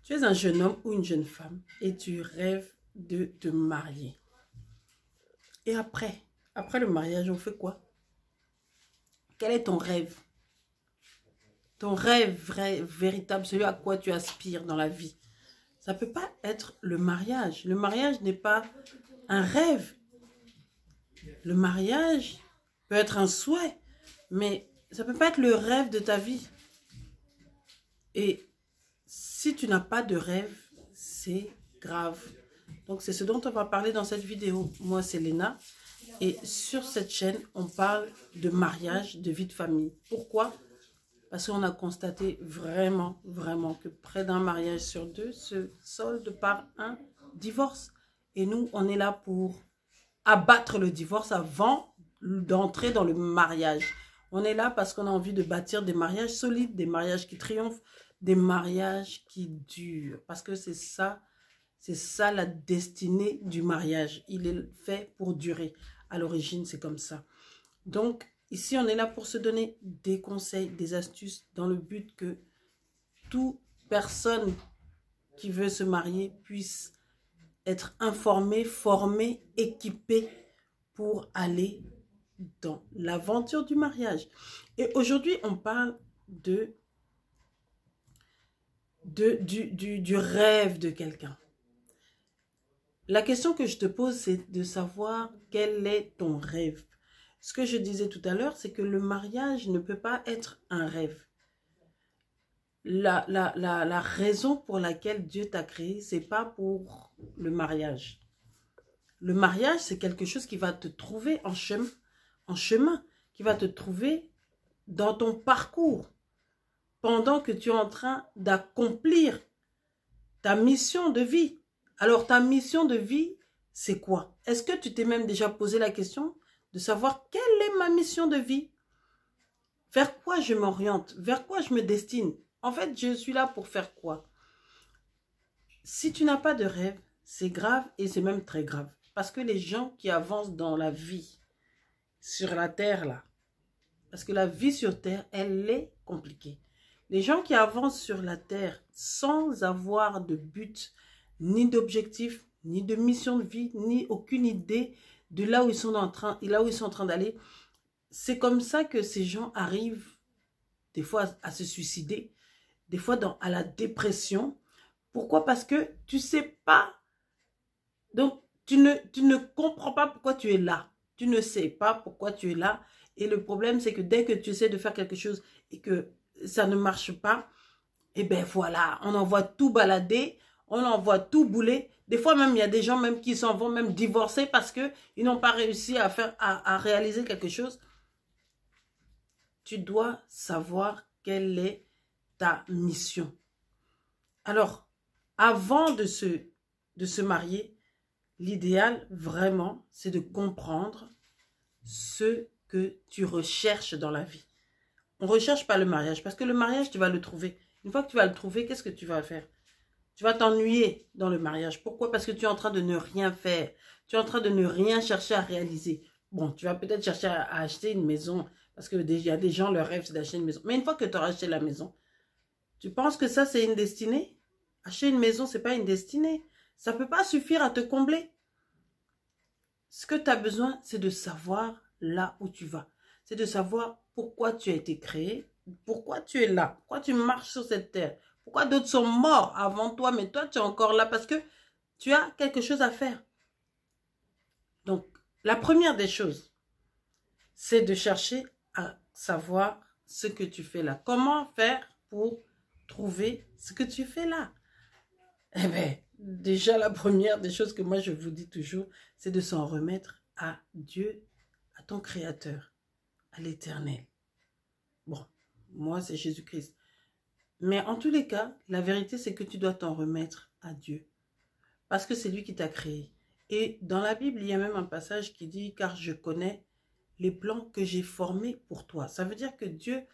Tu es un jeune homme ou une jeune femme et tu rêves de te marier. Et après le mariage, on fait quoi? Quel est ton rêve? Ton rêve vrai, véritable, celui à quoi tu aspires dans la vie. Ça ne peut pas être le mariage. Le mariage n'est pas un rêve. Le mariage peut être un souhait, mais ça ne peut pas être le rêve de ta vie. Et si tu n'as pas de rêve, c'est grave. Donc c'est ce dont on va parler dans cette vidéo. Moi c'est Léna et sur cette chaîne on parle de mariage, de vie de famille. Pourquoi? Parce qu'on a constaté vraiment que près d'un mariage sur deux se solde par un divorce. Et nous on est là pour abattre le divorce avant d'entrer dans le mariage. On est là parce qu'on a envie de bâtir des mariages solides, des mariages qui triomphent, des mariages qui durent. Parce que c'est ça la destinée du mariage. Il est fait pour durer. À l'origine, c'est comme ça. Donc, ici, on est là pour se donner des conseils, des astuces, dans le but que toute personne qui veut se marier puisse être informée, formée, équipée pour aller dans l'aventure du mariage. Et aujourd'hui, on parle du rêve de quelqu'un. La question que je te pose, c'est de savoir quel est ton rêve. Ce que je disais tout à l'heure, c'est que le mariage ne peut pas être un rêve. La raison pour laquelle Dieu t'a créé, c'est pas pour le mariage. Le mariage, c'est quelque chose qui va te trouver en chemin, qui va te trouver dans ton parcours, pendant que tu es en train d'accomplir ta mission de vie. Alors, ta mission de vie, c'est quoi? Est-ce que tu t'es même déjà posé la question de savoir quelle est ma mission de vie? Vers quoi je m'oriente? Vers quoi je me destine? En fait, je suis là pour faire quoi? Si tu n'as pas de rêve, c'est grave et c'est même très grave. Parce que les gens qui avancent dans la vie, sur la terre là, parce que la vie sur terre, elle est compliquée. Les gens qui avancent sur la terre sans avoir de but, ni d'objectif, ni de mission de vie, ni aucune idée de là où ils sont en train d'aller, c'est comme ça que ces gens arrivent des fois à se suicider, des fois à la dépression. Pourquoi? Parce que tu ne sais pas. Donc, tu ne comprends pas pourquoi tu es là. Tu ne sais pas pourquoi tu es là. Et le problème, c'est que dès que tu essaies de faire quelque chose et que ça ne marche pas, et bien voilà, on envoie tout balader, on envoie tout bouler. Des fois même, il y a des gens même qui s'en vont même divorcer parce qu'ils n'ont pas réussi à réaliser quelque chose. Tu dois savoir quelle est ta mission. Alors, avant de se marier, l'idéal vraiment, c'est de comprendre ce que tu recherches dans la vie. On ne recherche pas le mariage parce que le mariage, tu vas le trouver. Une fois que tu vas le trouver, qu'est-ce que tu vas faire? Tu vas t'ennuyer dans le mariage. Pourquoi? Parce que tu es en train de ne rien faire. Tu es en train de ne rien chercher à réaliser. Bon, tu vas peut-être chercher à acheter une maison parce que il y a des gens, leur rêve, c'est d'acheter une maison. Mais une fois que tu auras acheté la maison, tu penses que ça, c'est une destinée? Acheter une maison, ce n'est pas une destinée. Ça ne peut pas suffire à te combler. Ce que tu as besoin, c'est de savoir là où tu vas. C'est de savoir pourquoi tu as été créé, pourquoi tu es là, pourquoi tu marches sur cette terre, pourquoi d'autres sont morts avant toi, mais toi, tu es encore là parce que tu as quelque chose à faire. Donc, la première des choses, c'est de chercher à savoir ce que tu fais là. Comment faire pour trouver ce que tu fais là? Eh bien, déjà, la première des choses que moi, je vous dis toujours, c'est de s'en remettre à Dieu, à ton Créateur, à l'Éternel. Bon, moi, c'est Jésus-Christ. Mais en tous les cas, la vérité, c'est que tu dois t'en remettre à Dieu. Parce que c'est lui qui t'a créé. Et dans la Bible, il y a même un passage qui dit « Car je connais les plans que j'ai formés pour toi ». Ça veut dire que Dieu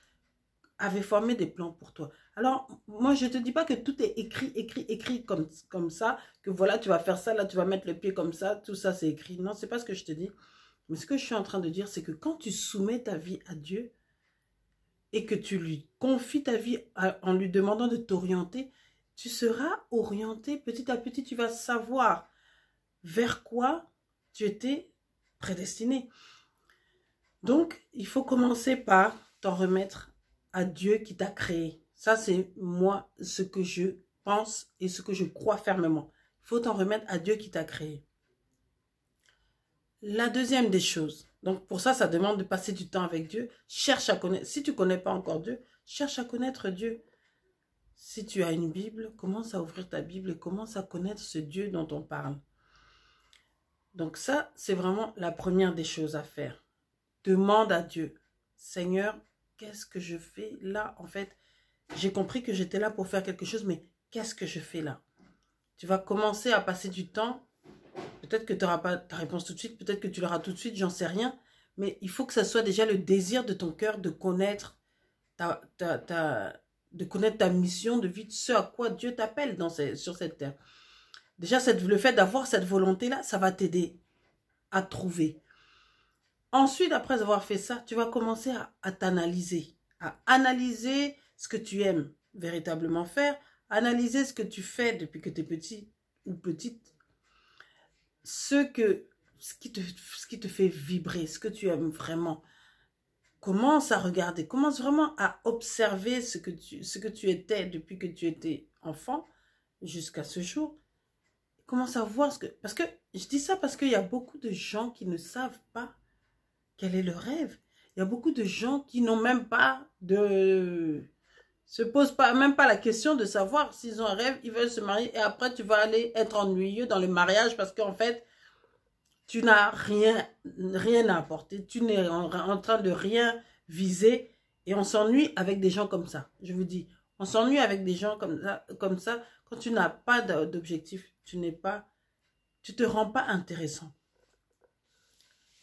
avait formé des plans pour toi. Alors, moi, je ne te dis pas que tout est écrit comme ça, que voilà, tu vas faire ça, là, tu vas mettre le pied comme ça, tout ça, c'est écrit. Non, ce n'est pas ce que je te dis. Mais ce que je suis en train de dire, c'est que quand tu soumets ta vie à Dieu et que tu lui confies ta vie en lui demandant de t'orienter, tu seras orienté petit à petit, tu vas savoir vers quoi tu étais prédestiné. Donc, il faut commencer par t'en remettre à Dieu qui t'a créé. Ça, c'est moi, ce que je pense et ce que je crois fermement. Il faut t'en remettre à Dieu qui t'a créé. La deuxième des choses, donc pour ça, ça demande de passer du temps avec Dieu. Cherche à connaître, si tu ne connais pas encore Dieu, cherche à connaître Dieu. Si tu as une Bible, commence à ouvrir ta Bible et commence à connaître ce Dieu dont on parle. Donc ça, c'est vraiment la première des choses à faire. Demande à Dieu, Seigneur, qu'est-ce que je fais là? En fait, j'ai compris que j'étais là pour faire quelque chose, mais qu'est-ce que je fais là? Tu vas commencer à passer du temps. Peut-être que tu n'auras pas ta réponse tout de suite, peut-être que tu l'auras tout de suite, j'en sais rien. Mais il faut que ça soit déjà le désir de ton cœur de connaître de connaître ta mission de vie, ce à quoi Dieu t'appelle sur cette terre. Déjà, le fait d'avoir cette volonté-là, ça va t'aider à trouver. Ensuite, après avoir fait ça, tu vas commencer à t'analyser, à analyser ce que tu aimes véritablement faire, analyser ce que tu fais depuis que tu es petit ou petite, ce qui te fait vibrer, ce que tu aimes vraiment. Commence à regarder, commence vraiment à observer ce que tu étais depuis que tu étais enfant jusqu'à ce jour. Commence à voir parce que je dis ça parce qu'il y a beaucoup de gens qui ne savent pas quel est le rêve. Il y a beaucoup de gens qui n'ont même pas se posent même pas la question de savoir s'ils ont un rêve, ils veulent se marier et après tu vas aller être ennuyeux dans le mariage parce qu'en fait, tu n'as rien à apporter, tu n'es en train de rien viser et on s'ennuie avec des gens comme ça. Je vous dis, on s'ennuie avec des gens comme ça quand tu n'as pas d'objectif, tu te rends pas intéressant.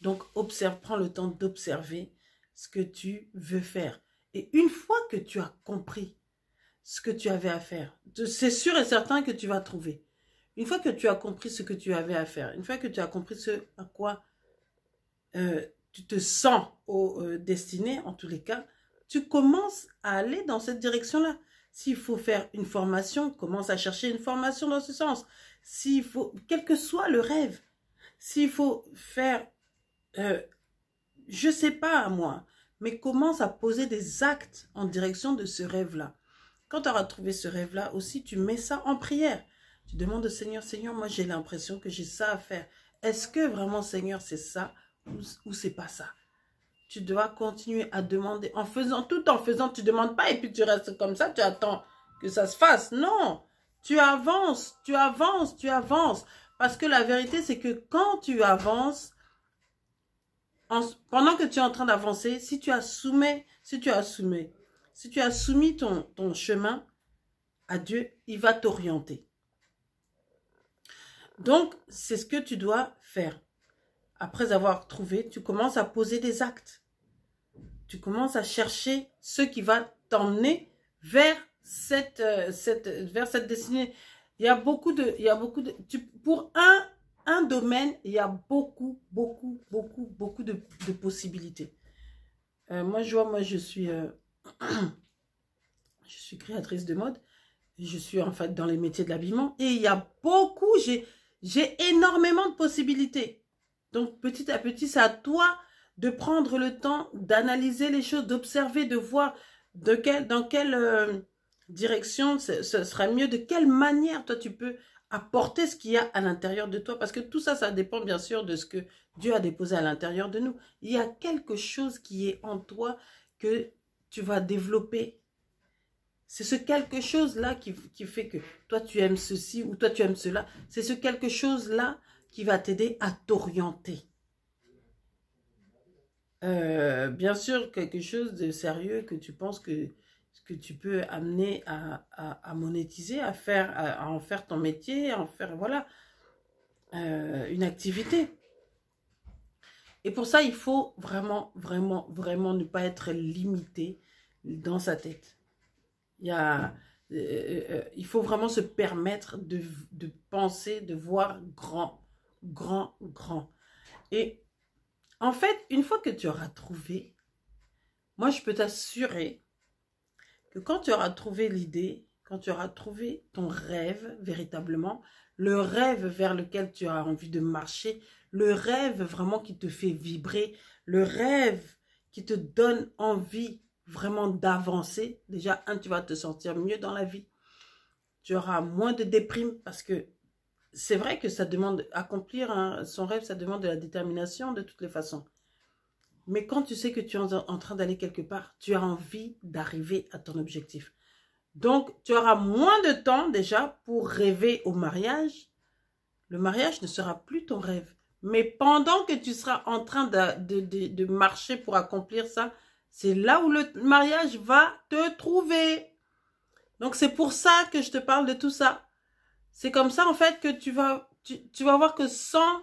Donc, prends le temps d'observer ce que tu veux faire. Et une fois que tu as compris ce que tu avais à faire, c'est sûr et certain que tu vas trouver. Une fois que tu as compris ce que tu avais à faire, une fois que tu as compris ce à quoi tu te sens destiné, en tous les cas, tu commences à aller dans cette direction-là. S'il faut faire une formation, commence à chercher une formation dans ce sens. S'il faut, quel que soit le rêve, s'il faut faire, je ne sais pas moi, mais commence à poser des actes en direction de ce rêve-là. Quand tu auras trouvé ce rêve-là aussi, tu mets ça en prière. Tu demandes au Seigneur, Seigneur, moi j'ai l'impression que j'ai ça à faire. Est-ce que vraiment, Seigneur, c'est ça ou c'est pas ça? Tu dois continuer à demander. Tout en faisant, tu ne demandes pas et puis tu restes comme ça, tu attends que ça se fasse. Non, tu avances, tu avances, tu avances. Parce que la vérité, c'est que quand tu avances, pendant que tu es en train d'avancer, si tu as soumis ton chemin à Dieu, il va t'orienter. Donc, c'est ce que tu dois faire. Après avoir trouvé, tu commences à poser des actes. Tu commences à chercher ce qui va t'emmener vers cette destinée. Pour un domaine, il y a beaucoup de possibilités. Moi, je suis créatrice de mode. Je suis en fait dans les métiers de l'habillement. Et il y a j'ai énormément de possibilités. Donc, petit à petit, c'est à toi de prendre le temps d'analyser les choses, d'observer, de voir dans quelle direction ce serait mieux, de quelle manière toi tu peux apporter ce qu'il y a à l'intérieur de toi. Parce que tout ça, ça dépend bien sûr de ce que Dieu a déposé à l'intérieur de nous. Il y a quelque chose qui est en toi que tu vas développer. C'est ce quelque chose-là qui fait que toi tu aimes ceci ou toi tu aimes cela. C'est ce quelque chose-là qui va t'aider à t'orienter. Bien sûr, quelque chose de sérieux que tu penses que tu peux amener à monétiser, à en faire ton métier, à en faire, voilà, une activité. Et pour ça, il faut vraiment ne pas être limité dans sa tête. Il faut vraiment se permettre de penser, de voir grand. Et en fait, une fois que tu auras trouvé, moi je peux t'assurer que quand tu auras trouvé l'idée, quand tu auras trouvé ton rêve véritablement, le rêve vers lequel tu as envie de marcher, le rêve vraiment qui te fait vibrer, le rêve qui te donne envie vraiment d'avancer. Déjà, tu vas te sentir mieux dans la vie. Tu auras moins de déprime parce que c'est vrai que ça demande, accomplir son rêve, ça demande de la détermination de toutes les façons. Mais quand tu sais que tu es en train d'aller quelque part, tu as envie d'arriver à ton objectif. Donc, tu auras moins de temps déjà pour rêver au mariage. Le mariage ne sera plus ton rêve. Mais pendant que tu seras en train de marcher pour accomplir ça, c'est là où le mariage va te trouver. Donc, c'est pour ça que je te parle de tout ça. C'est comme ça, en fait, que tu vas voir que sans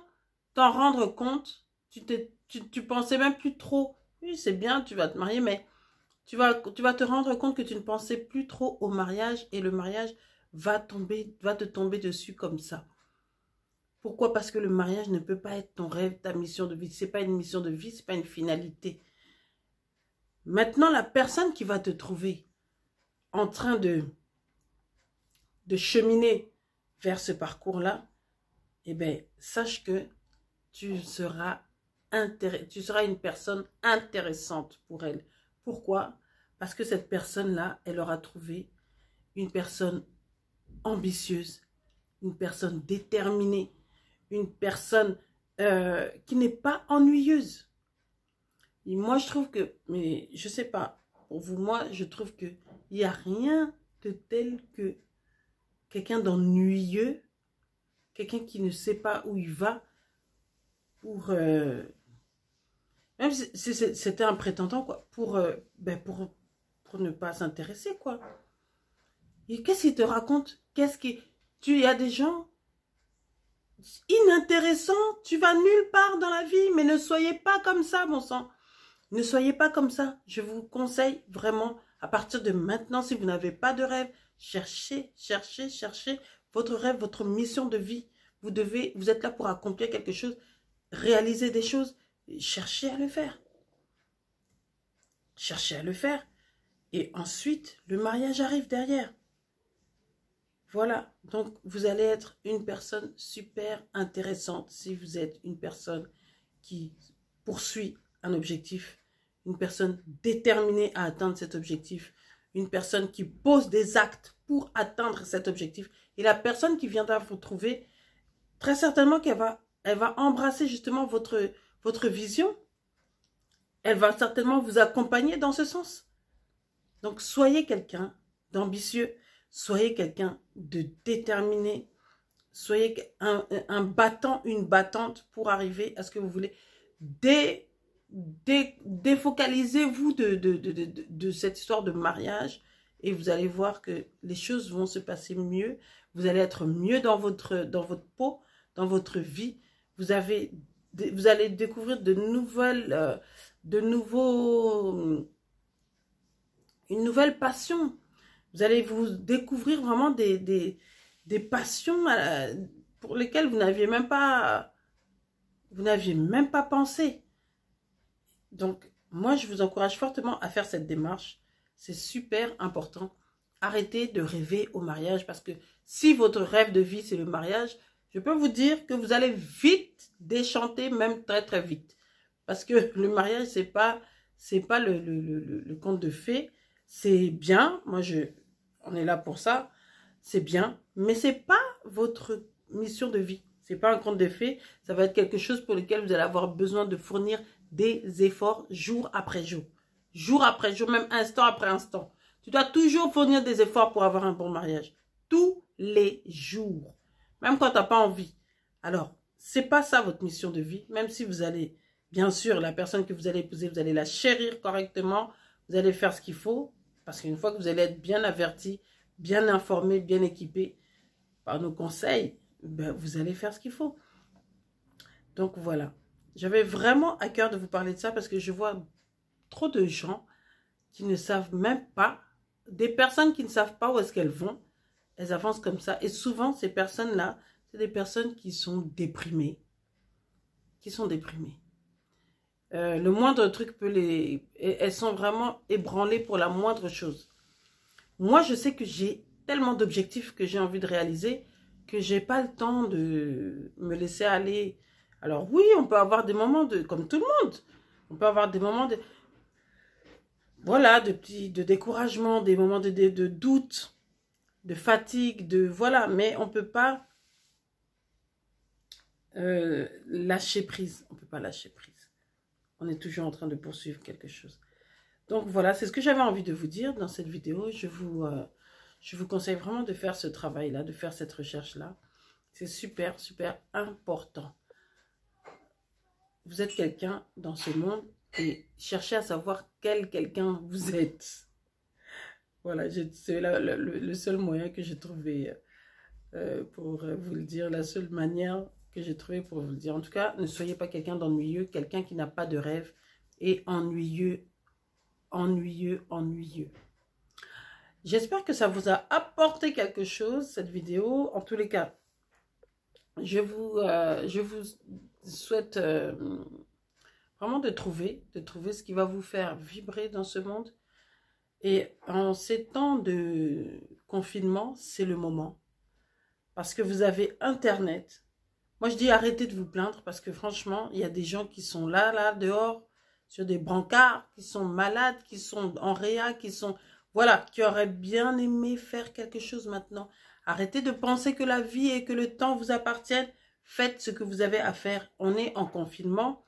t'en rendre compte, tu pensais même plus trop. Oui, c'est bien, tu vas te marier, mais tu vas te rendre compte que tu ne pensais plus trop au mariage et le mariage va te tomber dessus comme ça. Pourquoi? Parce que le mariage ne peut pas être ton rêve, ta mission de vie. Ce n'est pas une mission de vie, ce n'est pas une finalité. Maintenant, la personne qui va te trouver en train de cheminer vers ce parcours-là, eh bien, sache que tu seras une personne intéressante pour elle. Pourquoi? Parce que cette personne-là, elle aura trouvé une personne ambitieuse, une personne déterminée, une personne qui n'est pas ennuyeuse. Et moi, je trouve que, mais je sais pas, pour vous, moi, je trouve qu'il n'y a rien de tel que quelqu'un d'ennuyeux, quelqu'un qui ne sait pas où il va, pour même si c'était un prétendant, quoi, pour ne pas s'intéresser, quoi. Et qu'est-ce qu'il te raconte? Il y a des gens inintéressants, tu vas nulle part dans la vie, mais ne soyez pas comme ça, bon sang. Ne soyez pas comme ça. Je vous conseille vraiment, à partir de maintenant, si vous n'avez pas de rêve, cherchez votre rêve, votre mission de vie. Vous êtes là pour accomplir quelque chose, réaliser des choses. Cherchez à le faire. Cherchez à le faire. Et ensuite, le mariage arrive derrière. Voilà. Donc, vous allez être une personne super intéressante si vous êtes une personne qui poursuit un objectif, une personne déterminée à atteindre cet objectif, une personne qui pose des actes pour atteindre cet objectif. Et la personne qui viendra vous trouver, très certainement qu'elle va embrasser justement votre vision. Elle va certainement vous accompagner dans ce sens. Donc, soyez quelqu'un d'ambitieux, soyez quelqu'un de déterminé, soyez un battant, une battante pour arriver à ce que vous voulez. Défocalisez-vous de cette histoire de mariage et vous allez voir que les choses vont se passer mieux. Vous allez être mieux dans votre peau, dans votre vie. Vous allez découvrir une nouvelle passion. Vous allez vous découvrir vraiment des passions pour lesquelles vous n'aviez même pas pensé. Donc, moi, je vous encourage fortement à faire cette démarche. C'est super important. Arrêtez de rêver au mariage parce que si votre rêve de vie, c'est le mariage, je peux vous dire que vous allez vite déchanter, même très très vite. Parce que le mariage, c'est pas le conte de fées. C'est bien, on est là pour ça, c'est bien, mais c'est pas votre mission de vie. C'est pas un conte de fées, ça va être quelque chose pour lequel vous allez avoir besoin de fournir des efforts jour après jour. Jour après jour, même instant après instant. Tu dois toujours fournir des efforts pour avoir un bon mariage. Tous les jours. Même quand tu n'as pas envie. Alors, c'est pas ça votre mission de vie. Même si vous allez, bien sûr, la personne que vous allez épouser, vous allez la chérir correctement. Vous allez faire ce qu'il faut. Parce qu'une fois que vous allez être bien averti, bien informé, bien équipé par nos conseils, ben, vous allez faire ce qu'il faut. Donc, voilà. J'avais vraiment à cœur de vous parler de ça parce que je vois trop de gens qui ne savent même pas, des personnes qui ne savent pas où est-ce qu'elles vont, elles avancent comme ça. Et souvent, ces personnes-là, c'est des personnes qui sont déprimées. Le moindre truc peut elles sont vraiment ébranlées pour la moindre chose. Moi, je sais que j'ai tellement d'objectifs que j'ai envie de réaliser que j'ai pas le temps de me laisser aller. Alors oui, on peut avoir des moments de, comme tout le monde, on peut avoir des moments de, voilà, de découragement, des moments de doute, de fatigue, de, voilà, mais on peut pas lâcher prise. On peut pas lâcher prise. On est toujours en train de poursuivre quelque chose. Donc voilà, c'est ce que j'avais envie de vous dire dans cette vidéo. Je vous conseille vraiment de faire ce travail-là, de faire cette recherche-là. C'est super, super important. Vous êtes quelqu'un dans ce monde et cherchez à savoir quel quelqu'un vous êtes. Voilà, c'est le seul moyen que j'ai trouvé pour vous le dire, la seule manière que j'ai trouvé pour vous le dire. En tout cas, ne soyez pas quelqu'un d'ennuyeux, quelqu'un qui n'a pas de rêve et ennuyeux, ennuyeux, ennuyeux. J'espère que ça vous a apporté quelque chose, cette vidéo. En tous les cas, je vous souhaite vraiment de trouver ce qui va vous faire vibrer dans ce monde. Et en ces temps de confinement, c'est le moment. Parce que vous avez Internet. Moi, je dis arrêtez de vous plaindre parce que franchement, il y a des gens qui sont là, dehors, sur des brancards, qui sont malades, qui sont en réa, qui sont... Voilà, qui auraient bien aimé faire quelque chose maintenant. Arrêtez de penser que la vie et que le temps vous appartiennent. Faites ce que vous avez à faire. On est en confinement.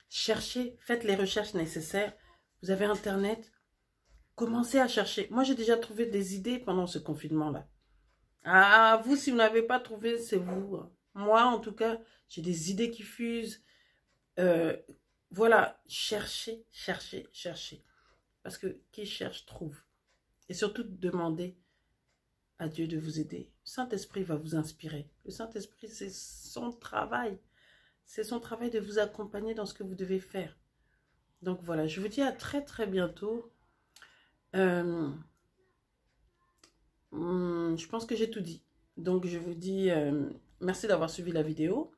Cherchez, faites les recherches nécessaires. Vous avez Internet. Commencez à chercher. Moi, j'ai déjà trouvé des idées pendant ce confinement-là. Ah, vous, si vous n'avez pas trouvé, c'est vous. Moi, en tout cas, j'ai des idées qui fusent. Voilà, cherchez, cherchez, cherchez. Parce que qui cherche, trouve. Et surtout, demandez à Dieu de vous aider. Le Saint-Esprit va vous inspirer. Le Saint-Esprit, c'est son travail. C'est son travail de vous accompagner dans ce que vous devez faire. Donc voilà, je vous dis à très très bientôt. Je pense que j'ai tout dit. Donc je vous dis merci d'avoir suivi la vidéo.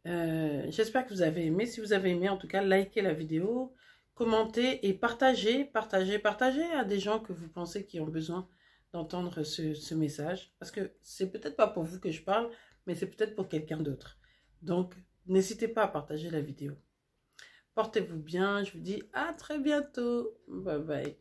J'espère que vous avez aimé. Si vous avez aimé, en tout cas, likez la vidéo, commentez et partagez à des gens que vous pensez qui ont besoin d'entendre ce message. Parce que c'est peut-être pas pour vous que je parle, mais c'est peut-être pour quelqu'un d'autre. Donc, n'hésitez pas à partager la vidéo. Portez-vous bien. Je vous dis à très bientôt. Bye bye.